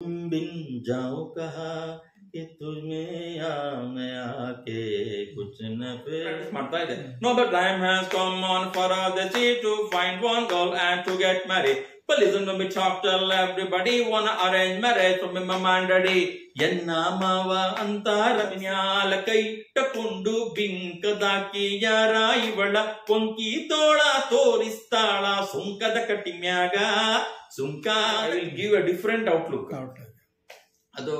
बिन जाऊं कहा कि तुम्हें या मैं आके कुछ न फिर ಮಾಡ್ತಾ ಇದೆ. No, the time has come on for the sea to find one girl and to get married. But listen to me talk, tell everybody wanna arrange marriage for me mama and daddy. ಎನ್ನ ಮಾವ ಅಂತಾರ ಮ್ಯಾಲ ಕೈ ಟಕೊಂಡು ಬಿಂಕದಾಕಿ ಯಾರ ಇವಳ ಕೊಂಕಿ ತೋಳ ತೋರಿಸ್ತಾಳ ಸುಂಕದ ಕಟ್ಟಿ ಮ್ಯಾಗ ಸುಂಕ. I will give a different outlook. ಅದು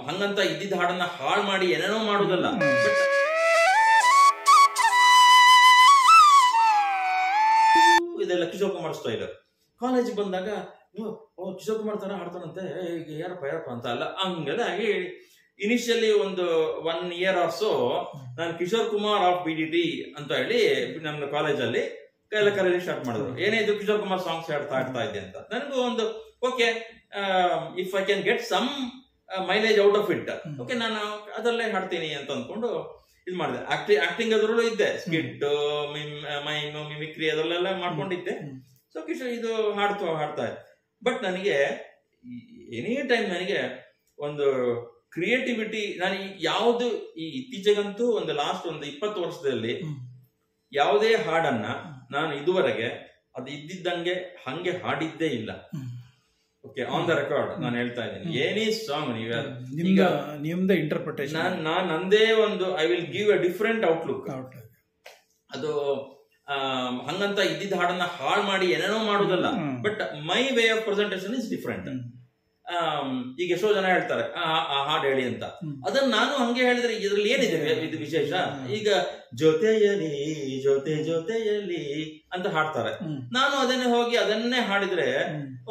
ಹಂಗಂತ ಇದ್ದಿದ್ದ ಹಾಡನ್ನ ಹಾಳು ಮಾಡಿ ಏನೇನೋ ಮಾಡುದಲ್ಲ. ಇದೆಲ್ಲ ಕಿಶೋರ್ ಕುಮಾರ್ ಸ್ಟೈಲ್. ಕಾಲೇಜ್ ಬಂದಾಗ ಕಿಶೋರ್ ಕುಮಾರ್ ತರ ಹಾಡ್ತಾನಂತೆ, ಯಾರಪ್ಪ ಅಂತ ಅಲ್ಲ, ಹಂಗೆಲ್ಲ ಆಗಿ ಇನಿಷಿಯಲಿ ಒಂದು 1 year or so ನಾನು ಕಿಶೋರ್ ಕುಮಾರ್ ಆಫ್ BDT ಅಂತ ಹೇಳಿ ನಮ್ಮ ಕಾಲೇಜಲ್ಲಿ ಎಲ್ಲ ಕರೆಯಲಿ ಸ್ಟಾರ್ಟ್ ಮಾಡಿದ್ರು. ಏನೇ ಇದು ಕಿಶೋರ್ ಕುಮಾರ್ ಸಾಂಗ್ಸ್ ಹಾಡ್ತಾ ಇದ್ದೆ ಅಂತ. ನನಗೂ ಒಂದು okay, if I can get some mileage out of it, okay ನಾನು ಅದರಲ್ಲೇ ಹಾಡ್ತೀನಿ ಅಂತ ಅಂದ್ಕೊಂಡು ಇದು ಮಾಡಿದೆ. ಆಕ್ಟಿಂಗ್ ಅದ್ರಲ್ಲೂ ಇದ್ದೆ, ಸ್ಕಿಟ್, ಮೈಮ್, ಮಿಮಿಕ್ರಿ ಅದರಲ್ಲೆಲ್ಲ ಮಾಡ್ಕೊಂಡಿದ್ದೆ. ಸೊ ಕಿಶೋರ್ ಇದು ಹಾಡ್ತಾ ಇದ್ದೆ. ಬಟ್ ನನಗೆ ಎನಿ ಟೈಮ್ ನನಗೆ ಒಂದು ಕ್ರಿಯೇಟಿವಿಟಿ, ನಾನು ಯಾವುದು ಈ ಇತ್ತೀಚೆಗಂತೂ ಒಂದು ಲಾಸ್ಟ್ ಒಂದು 20 ವರ್ಷದಲ್ಲಿ ಯಾವುದೇ ಹಾಡನ್ನ ನಾನು ಇದುವರೆಗೆ ಅದು ಇದ್ದಿದ್ದಂಗೆ ಹಂಗೆ ಹಾಡಿದ್ದೇ ಇಲ್ಲ. ಓಕೆ, ಆನ್ ದ ರೆಕಾರ್ಡ್ ನಾನು ಹೇಳ್ತಾ ಇದ್ದೀನಿ. ಏನಿ ಸಾಂಗ್ ನಿಮ್ದೇ ಇಂಟರ್ಪ್ರಿಟೇಷನ್, ನಾನು ನಂದೇ ಒಂದು I will give a different outlook. ಅದು ಹಂಗಂತ ಇದ್ದಿದ್ದ ಹಾಡನ್ನ ಹಾಳು ಮಾಡಿ ಏನೇನೋ ಮಾಡುದಲ್ಲ. But my way of presentation is different. ಈಗ ಎಷ್ಟೋ ಜನ ಹೇಳ್ತಾರೆ ಆ ಹಾಡು ಹೇಳಿ ಅಂತ, ಅದನ್ನ ನಾನು ಹಂಗೆ ಹೇಳಿದ್ರೆ ಇದ್ರಲ್ಲಿ ಏನಿದೆ ಇದು ವಿಶೇಷ? ಈಗ ಜೊತೆಯಲಿ ಜೊತೆಯಲಿ ಅಂತ ಹಾಡ್ತಾರೆ, ನಾನು ಅದನ್ನೇ ಹೋಗಿ ಅದನ್ನೇ ಹಾಡಿದ್ರೆ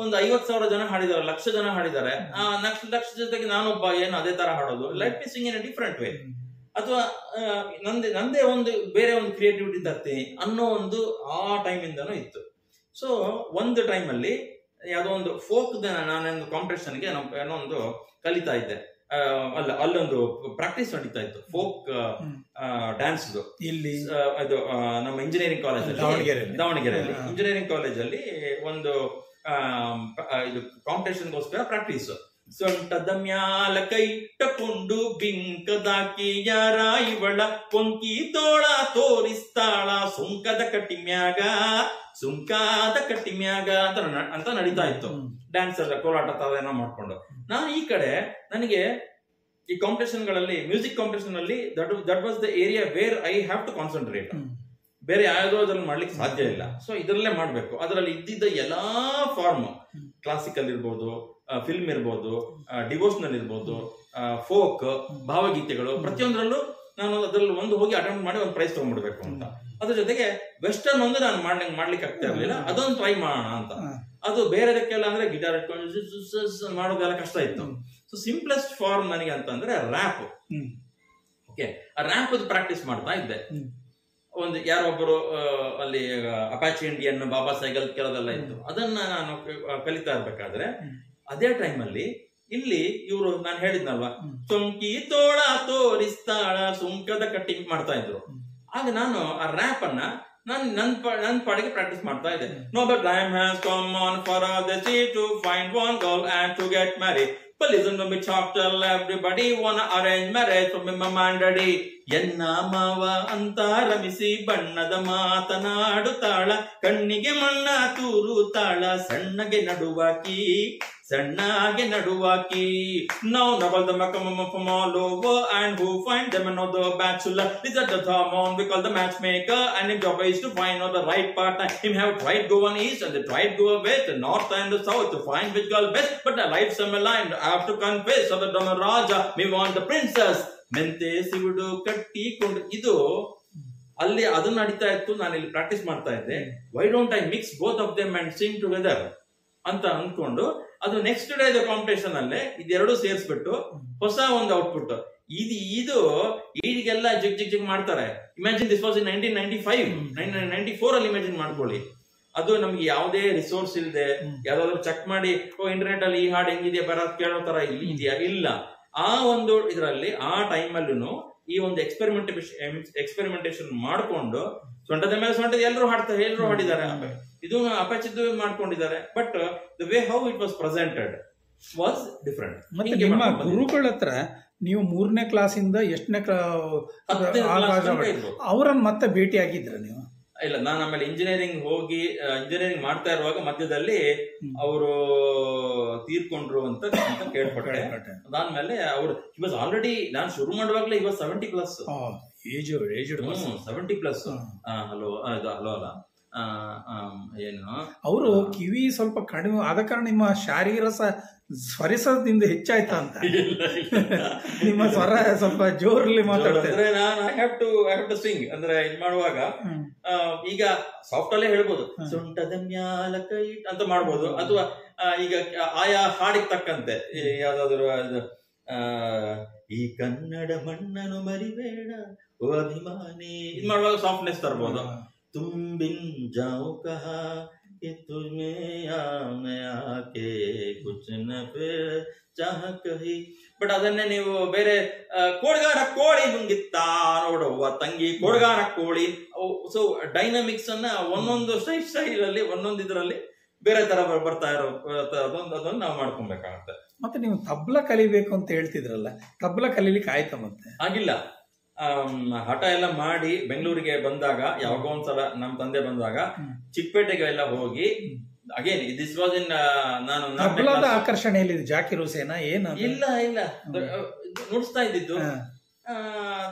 ಒಂದು 50,000 ಜನ ಹಾಡಿದಾರೆ, 1,00,000 ಜನ ಹಾಡಿದ್ದಾರೆ. ಲಕ್ಷ ಜೊತೆಗೆ ನಾನೊಬ್ಬ ಏನು ಅದೇ ತರ ಹಾಡೋದು? Let me Singh in a different way. ಅಥವಾ ನಂದೇ ಒಂದು ಬೇರೆ ಒಂದು ಕ್ರಿಯೇಟಿವಿಟಿ ತರ್ತೀನಿ ಅನ್ನೋ ಒಂದು ಆ ಟೈಮ್ ಇಂದನೂ ಇತ್ತು. ಸೊ ಒಂದು ಟೈಮ್ ಅಲ್ಲಿ ಯಾವುದೋ ಒಂದು ಫೋಕ್ ನಾನೊಂದು ಕಾಂಪಿಟೇಷನ್ಗೆ ಏನೋ ಒಂದು ಕಲಿತಾ ಇದ್ದೆ. ಅಲ್ಲೊಂದು ಪ್ರಾಕ್ಟೀಸ್ ನಡೀತಾ ಇತ್ತು, ಫೋಕ್ ಡ್ಯಾನ್ಸ್. ಇಲ್ಲಿ ಅದು ನಮ್ಮ ಇಂಜಿನಿಯರಿಂಗ್ ಕಾಲೇಜಲ್ಲಿ, ದಾವಣಗೆರೆಯಲ್ಲಿ ಇಂಜಿನಿಯರಿಂಗ್ ಕಾಲೇಜಲ್ಲಿ ಒಂದು ಇದು ಕಾಂಪಿಟೇಷನ್ಗೋಸ್ಕರ ಪ್ರಾಕ್ಟೀಸ್. ಸೊಂಟದ ಮ್ಯಾಲ ಕೈ ಟಕೊಂಡು ಬಿಂಕದಾಕಿ ಯಾರ ಇವಳ ಕೊಂಕಿ ತೋಳ ತೋರಿಸ್ತಾಳ ಸುಂಕದ ಕಟ್ಟಿ ಮ್ಯಾಗ ಅಂತ ನಡೀತಾ ಇತ್ತು. ಡ್ಯಾನ್ಸ್ ಎಲ್ಲ ಕೋಲಾಟ ಏನೋ ಮಾಡ್ಕೊಂಡು. ನಾನು ಈ ಕಡೆ ನನಗೆ ಈ ಕಾಂಪಿಟೇಷನ್ ಗಳಲ್ಲಿ, ಮ್ಯೂಸಿಕ್ ಕಾಂಪಿಟೇಷನ್ ಅಲ್ಲಿ that was the area where I have to concentrate. ಬೇರೆ ಯಾವುದೋ ಅದ್ರಲ್ಲಿ ಮಾಡ್ಲಿಕ್ಕೆ ಸಾಧ್ಯ ಇಲ್ಲ. ಸೊ ಇದರಲ್ಲೇ ಮಾಡ್ಬೇಕು. ಅದರಲ್ಲಿ ಇದ್ದಿದ್ದ ಎಲ್ಲಾ ಫಾರ್ಮ್, ಕ್ಲಾಸಿಕಲ್ ಇರ್ಬೋದು, ಫಿಲ್ಮ್ ಇರ್ಬೋದು, ಡಿವೋಷನಲ್ ಇರ್ಬೋದು, ಫೋಕ್, ಭಾವಗೀತೆಗಳು, ಪ್ರತಿಯೊಂದರಲ್ಲೂ ನಾನು ಅದರಲ್ಲಿ ಒಂದು ಹೋಗಿ ಅಟೆಂಪ್ಟ್ ಮಾಡಿ ಒಂದು ಪ್ರೈಸ್ ತಗೊಂಡ್ಬಿಡ್ಬೇಕು ಅಂತ. ಅದ್ರ ಜೊತೆಗೆ ವೆಸ್ಟರ್ನ್ ಒಂದು ನಾನು ಮಾಡ್ಲಿಕ್ಕೆ ಆಗ್ತಾ ಇರ್ಲಿಲ್ಲ, ಅದೊಂದು ಟ್ರೈ ಮಾಡೋಣ ಅಂತ. ಅದು ಬೇರೆದಕ್ಕೆಲ್ಲ ಅಂದ್ರೆ ಗಿಟಾರ್ ಇಟ್ಕೊಂಡು ಮಾಡೋದೆಲ್ಲ ಕಷ್ಟ ಇತ್ತು. ಸೊ ಸಿಂಪ್ಲೆಸ್ಟ್ ಫಾರ್ಮ್ ನನಗೆ ಅಂತಂದ್ರೆ ರ್ಯಾಪ್. ಓಕೆ, ಆ ರ್ಯಾಪ್ ಪ್ರಾಕ್ಟೀಸ್ ಮಾಡ್ತಾ ಇದ್ದೆ. ಒಂದು ಯಾರೊಬ್ಬರು ಅಲ್ಲಿ ಅಪಾಚಿ ಇಂಡಿಯನ್, ಬಾಬಾ ಸೈಗಲ್ ಕೆಲವೆಲ್ಲ ಇತ್ತು. ಅದನ್ನ ನಾನು ಕಲಿತಾ ಇರ್ಬೇಕಾದ್ರೆ ಅದೇ ಟೈಮ್ ಅಲ್ಲಿ ಇಲ್ಲಿ ಇವರು ನಾನು ಹೇಳಿದ್ನಲ್ವಾ, ಸೊಂಕಿ ತೋಳ ತೋರಿಸ್ತಾಳ ಸುಂಕದ ಕಟ್ಟಿಂಗ್ ಮಾಡ್ತಾ ಇದ್ರು. ಆಗ ನಾನು ಆ ರ್ಯಾಪ್ ಅನ್ನ ನನ್ನ ಪಾಡಿಗೆ ಪ್ರಾಕ್ಟೀಸ್ ಮಾಡ್ತಾ ಇದ್ದೆ. No the time has come on for the see to find one girl and to get married. But listen to me talk, tell everybody wanna arrange marriage for me mama and daddy. ಎನ್ನ ಮಾವ ಅಂತ ರಮಿಸಿ ಬಣ್ಣದ ಮಾತನಾಡುತ್ತಾಳ, ಕಣ್ಣಿಗೆ ಮಣ್ಣ ತೂರುತ್ತಾಳ, ಸಣ್ಣಗೆ ನಡುವಾಕಿ. Now double the macamum from all over, and who find them another bachelor. This is the hormone we call the matchmaker, and his job is to find out the right partner. Him have tried go on east and they tried go west, the north and the south to find which girl best. But the life some aligned, I have to confess of the Dhamaraja, me want the princess. ಮೆಂತೆ ಸಿವುಡು ಕಟ್ಟಿಕೊಂಡು ಇದು ಅಲ್ಲಿ ಅದನ್ನ ನಡೀತಾ ಇತ್ತು. ನಾನು ಇಲ್ಲಿ practice ಮಾಡ್ತಾ ಇದ್ದೆ. Why don't I mix both of them and Singh together ಅಂತ ಅಂದ್ಕೊಂಡು, ಅದು ನೆಕ್ಸ್ಟ್ ಡೇ ಕಾಂಪಿಟೇಷನ್ ಅಲ್ಲೇ ಇದೆರಡು ಸೇರಿಸ್ಬಿಟ್ಟು ಹೊಸ ಒಂದು ಔಟ್ಪುಟ್. ಇದು ಈಗೆಲ್ಲ ಜಿಗ್ ಮಾಡ್ತಾರೆ. ಇಮ್ಯಾಜಿನ್ ದಿಸ್ ವಾಸ್ ಇನ್ 1995, 1994 ಅಲ್ಲಿ ಇಮ್ಯಾಜಿನ್ ಮಾಡ್ಕೊಳ್ಳಿ. ಅದು ನಮ್ಗೆ ಯಾವುದೇ ರಿಸೋರ್ಸ್ ಇಲ್ಲದೆ ಯಾವ್ದಾದ್ರು ಚೆಕ್ ಮಾಡಿ ಇಂಟರ್ನೆಟ್ ಅಲ್ಲಿ ಈ ಹಾಡು ಹೆಂಗಿದೆ ಬರೋದ್ ಕೇಳೋ ತರ ಇದೆಯಾ? ಇಲ್ಲ. ಆ ಒಂದು ಇದರಲ್ಲಿ ಆ ಟೈಮ್ ಅಲ್ಲೂ ಈ ಒಂದು ಎಕ್ಸ್ಪೆರಿಮೆಂಟೇಶನ್ ಮಾಡ್ಕೊಂಡು ಸೊಂಟದ ಮೇಲೆ ಸೊಂಟದ ಎಲ್ಲರೂ ಹಾಡಿದ್ದಾರೆ. ಇದು ಅಪಚಿತ ಮಾಡ್ಕೊಂಡಿದ್ದಾರೆ. But the way how it was presented, was different. ಮತ್ತೆ ನಿಮ್ಮ ಗುರುಗಳ ಹತ್ರ ನೀವು 3ನೇ ಕ್ಲಾಸಿಂದ ಎಷ್ಟನೇ ಅವರನ್ನ ಮತ್ತೆ ಭೇಟಿ ಆಗಿದ್ರ ನೀವು? ಇಲ್ಲ, ನಾನು ಆಮೇಲೆ ಇಂಜಿನಿಯರಿಂಗ್ ಮಾಡ್ತಾ ಇರುವಾಗ ಮಧ್ಯದಲ್ಲಿ ಅವರು ತೀರ್ಕೊಂಡ್ರು ಅಂತ ಕೇಳ್ಪಟ್ಟೆ. ಅದಾದ್ಮೇಲೆ ಅವರು ವಾಸ್ ಆಲ್ರೆಡಿ, ನಾನು ಶುರು ಮಾಡುವಾಗಲೇ ಇವಾಗ 70+. ಏಜ್ 70+. ಹಲೋ ಅಲ್ಲ, ಏನು ಅವರು ಕಿವಿ ಸ್ವಲ್ಪ ಕಡಿಮೆ ಆದ ಕಾರಣ ನಿಮ್ಮ ಶಾರೀರ ಸ್ವರಿಸದಿಂದ ಹೆಚ್ಚಾಯ್ತಾ ಅಂತ? ನಿಮ್ಮ ಸ್ವರ ಸ್ವಲ್ಪ ಜೋರಲ್ಲಿ ಮಾತಾಡ್ತಾರೆ. ಐ ಹ್ಯಾವ್ ಟು ಸಿಂಗ್ ಅಂದ್ರೆ ಇದು ಮಾಡುವಾಗ ಈಗ ಸಾಫ್ಟ್ ಅಲ್ಲೇ ಹೇಳ್ಬೋದು, ಸೊಂಟದ ಮ್ಯಾಲ ಕೈ ಅಂತ ಮಾಡ್ಬೋದು, ಅಥವಾ ಈಗ ಆಯಾ ಹಾಡಿಗೆ ತಕ್ಕಂತೆ ಯಾವ್ದಾದ್ರು ಈ ಕನ್ನಡ ಮಣ್ಣನು ಮರಿಬೇಡ ಓ ಅಭಿಮಾನಿ ಇದು ಮಾಡುವಾಗ ಸಾಫ್ಟ್ನೆಸ್ ತರ್ಬೋದು. ತುಂಬಿನ್ ಜಾವು ಕಹಾ कि तुम्हें आके कुछ न फिर चाह कही. ಬಟ್ ಅದನ್ನೇ ನೀವು ಬೇರೆ ಕೋಡ್ಗಾರ ಕೋಳಿ ನುಂಗಿತ್ತ ನೋಡುವ ತಂಗಿ ಕೋಡ್ಗಾರ ಕೋಳಿ. ಸೊ ಡೈನಮಿಕ್ಸ್ ಅನ್ನ ಒಂದೊಂದು ಸ್ಟೈಲ್ ಅಲ್ಲಿ ಒಂದೊಂದು ಇದರಲ್ಲಿ ಬೇರೆ ತರ ಬರ್ತಾ ಇರೋ ಅದನ್ನ ನಾವು ಮಾಡ್ಕೊಬೇಕಾಗತ್ತೆ. ಮತ್ತೆ ನೀವು ತಬ್ಲಾ ಕಲಿಬೇಕು ಅಂತ ಹೇಳ್ತಿದ್ರಲ್ಲ, ತಬ್ಲಾ ಕಲೀಲಿಕ್ಕೆ ಆಯ್ತಾ? ಮತ್ತೆ ಆಗಿಲ್ಲ. ಹಠ ಎಲ್ಲ ಮಾಡಿ ಬೆಂಗಳೂರಿಗೆ ಬಂದಾಗ, ಯಾವಾಗೋ ಒಂದ್ಸಲ ನಮ್ಮ ತಂದೆ ಬಂದಾಗ ಚಿಕ್ಕಪೇಟೆಗೆ ಎಲ್ಲ ಹೋಗಿ ಅಗೇನ್ ದಿಸ್ ವಾಸ್ ಇನ್ ನಾನು ತಬ್ಲಾದ ಆಕರ್ಷಣೆಯಲ್ಲಿ ಜಾಕಿರ್ ಹುಸೇನ ಏನು? ಇಲ್ಲ ನುಡಿಸ್ತಾ ಇದ್ದಿದ್ದು.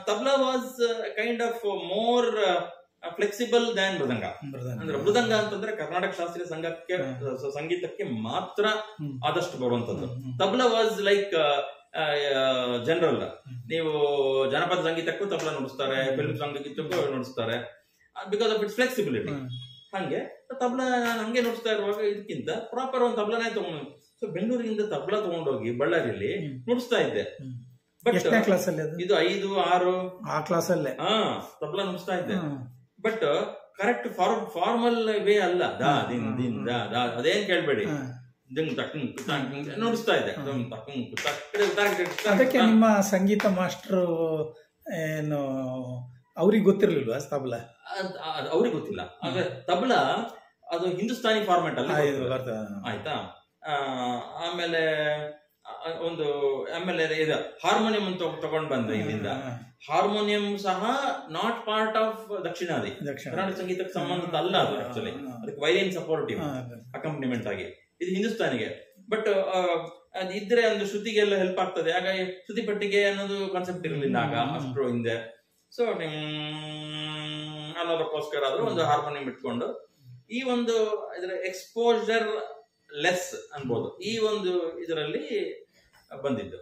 Tabla was kind of more flexible than mridanga. ಅಂದ್ರೆ ಮೃದಂಗ ಅಂತಂದ್ರೆ ಕರ್ನಾಟಕ ಶಾಸ್ತ್ರೀಯ ಸಂಗೀತಕ್ಕೆ ಮಾತ್ರ ಆದಷ್ಟು ಬರುವಂತದ್ದು. Tabla was like general. ನೀವು ಜನಪದ ಸಂಗೀತಕ್ಕೂ ತಬ್ಲಾ ನುಡಿಸ್ತಾರೆ, ಫಿಲ್ಮ್ ಸಂಗೀತಕ್ಕೂ ನುಡಿಸ್ತಾರೆ, ಬಿಕಾಸ್ ಆಫ್ ಇಟ್ಸ್ ಫ್ಲೆಕ್ಸಿಬಿಲಿಟಿ. ಹಂಗೆ ತಬ್ಲಾ ಹಂಗೆ ನುಡಿಸ್ತಾ ಇರುವಾಗ ಇದಕ್ಕಿಂತ ಪ್ರಾಪರ್ ಒಂದು ತಬ್ಲಾನೇ ತಗೊಂಡು, ಸೊ ಬೆಂಗಳೂರಿನಿಂದ ತಬ್ಲಾ ತಗೊಂಡೋಗಿ ಬಳ್ಳಾರಿಯಲ್ಲಿ ನುಡಿಸ್ತಾ ಇದ್ದೆ. ಬಟ್ ಇದು 5, 6 ಆ ಕ್ಲಾಸಲ್ಲೇ ತಬ್ಲಾ ನುಡಿಸ್ತಾ ಇದ್ದೆ. ಬಟ್ ಕರೆಕ್ಟ್ ಫಾರ್ಮಲ್ ವೇ ಅಲ್ಲ. ಅದೇನ್ ಕೇಳ್ಬೇಡಿ, ನುಡಿಸ್ತಾ ಇದ್ದೆ. ಅದಕ್ಕೆ ನಿಮ್ಮ ಸಂಗೀತ ಮಾಸ್ಟರ್ ಏನು ಅವ್ರಿಗೆ ಗೊತ್ತಿರ್ಲಿಲ್ವಾ ತಬ್ಲಾ? ಅವ್ರಿಗೆ ಗೊತ್ತಿಲ್ಲ. ಆದ್ರೆ ತಬ್ಲಾ ಅದು ಹಿಂದೂಸ್ತಾನಿ ಫಾರ್ಮೆಟ್ ಅಲ್ಲಿ ಆಯ್ತಾ. ಆಮೇಲೆ ಇದು ಹಾರ್ಮೋನಿಯಂ ಅಂತ ತಗೊಂಡ್ ಬಂದ್ರೆ ಇಲ್ಲಿಂದ. ಹಾರ್ಮೋನಿಯಂ ಸಹ ನಾಟ್ ಪಾರ್ಟ್ ಆಫ್ ದಕ್ಷಿಣಾದಿ, ಕರ್ನಾಟಕ ಸಂಗೀತಕ್ಕೆ ಸಂಬಂಧದ ಅಲ್ಲ ಅದು. ಆಕ್ಚುಲಿ ಅದಕ್ಕೆ ವೈಲಿನ್ ಸಪೋರ್ಟಿವ್ ಅಕಂಪನಿಮೆಂಟ್ ಆಗಿ, ಇದು ಹಿಂದೂಸ್ತಾನಿಗೆ. ಬಟ್ ಇದ್ರೆ ಒಂದು ಶ್ರುತಿಗೆಲ್ಲ ಹೆಲ್ಪ್ ಆಗ್ತದೆ. ಹಾಗಾಗಿ ಶ್ರುತಿ ಪಟ್ಟಿಗೆ ಅನ್ನೋದು ಕಾನ್ಸೆಪ್ಟ್ ಇರಲಿಲ್ಲ ಆಗ ಅಷ್ಟು ಹಿಂದೆ. ಸೊ ಅನ್ನೋದಕ್ಕೋಸ್ಕರ ಆದ್ರೂ ಒಂದು ಹಾರ್ಮೋನಿಯಂ ಇಟ್ಕೊಂಡು ಈ ಒಂದು ಇದರ ಎಕ್ಸ್ಪೋಜರ್ ಲೆಸ್ ಅನ್ಬೋದು, ಈ ಒಂದು ಇದರಲ್ಲಿ ಬಂದಿದ್ದು.